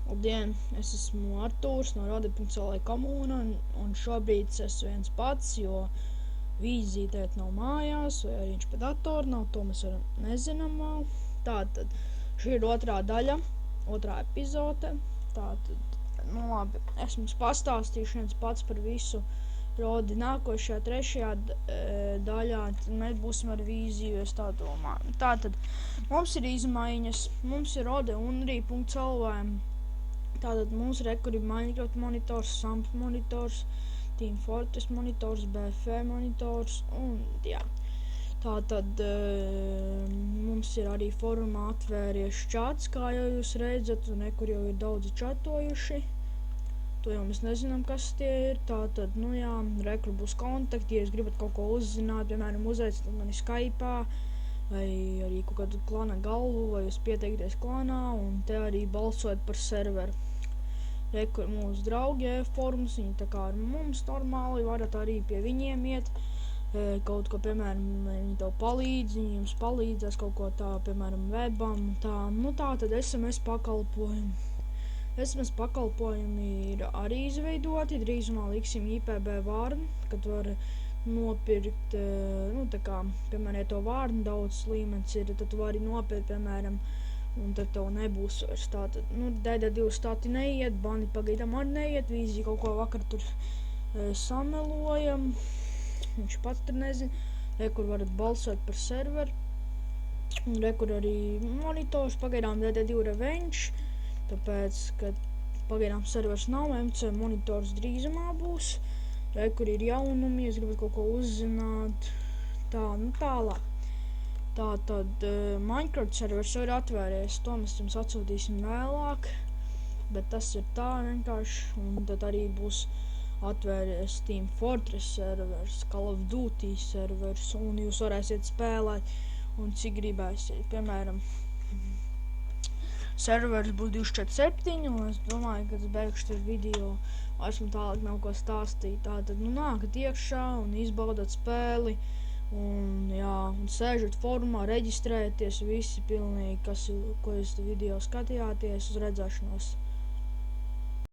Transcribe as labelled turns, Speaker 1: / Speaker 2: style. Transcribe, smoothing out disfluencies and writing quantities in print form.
Speaker 1: Labdien, es esmu Artūrs no Rode.CL komūna, un šobrīd es esmu viens pats, jo vīzija tēt nav mājās, vai arī viņš pa datoru nav, to mēs nezinām vēl. Tātad, šī ir otrā daļa, otrā epizode. Tātad, labi, es mums pastāstīšu viens pats par visu Rodi. Nākošajā trešajā daļā mēs būsim ar vīziju, es tā domāju. Tātad, mums ir izmaiņas, mums ir Rode Unreal.CL. Tātad mums ir Minecraft monitors, SAMP monitors, Team Fortress monitors, BF monitors un jā. Tātad mums ir arī forumā atvērties čats, kā jau jūs redzat, un kur jau ir daudzi čatojuši. To jau mēs nezinām, kas tie ir. Tātad, kur būs kontakti, ja jūs gribat kaut ko uzzināt, piemēram, uzaicināt mani Skype'ā, vai arī kaut kādu klana galvu, vai jūs pieteikties klanā, un te arī balsojat par serveru. Kur mūsu draugi forums, viņi tā kā ar mums normāli, varat arī pie viņiem iet, kaut ko, piemēram, viņi tev palīdz, viņi jums palīdzēs kaut ko tā, piemēram, webam, tā, tad SMS pakalpojumi. SMS pakalpojumi ir arī izveidoti, drīzumā liksim IPB vārnu, kad var nopirkt, tā kā, piemēram, ja to vārnu daudz līmenis ir, tad tu vari nopirkt, piemēram, un tad tev nebūs vairs tātad, DD2 stati neiet, bani pagaidām arī neiet, vīzija kaut ko vakar tur sameloja, viņš pats tur nezina, kur varat balsot par serveru, un kur arī monitors, pagaidām DD2 Revenge, tāpēc, ka pagaidām servers nav, MC monitors drīzumā būs, kur ir jaunumi, ja gribat kaut ko uzzināt, tālāk. Tātad Minecraft servers jau ir atvēries, to mēs jums atsūtīsim vēlāk, bet tas ir tā vienkārši, un tad arī būs atvēries Team Fortress servers, Call of Duty servers, un jūs varēsiet spēlēt, un cik gribēsiet, piemēram, servers būs 247, un es domāju, ka es beigšu tur video, esmu tālāk nav ko stāstīt, tātad, nākat iekšā un izbaudat spēli, un sēžat forumā, reģistrēties visi pilnīgi, ko jūs video skatījāties, uz redzēšanos.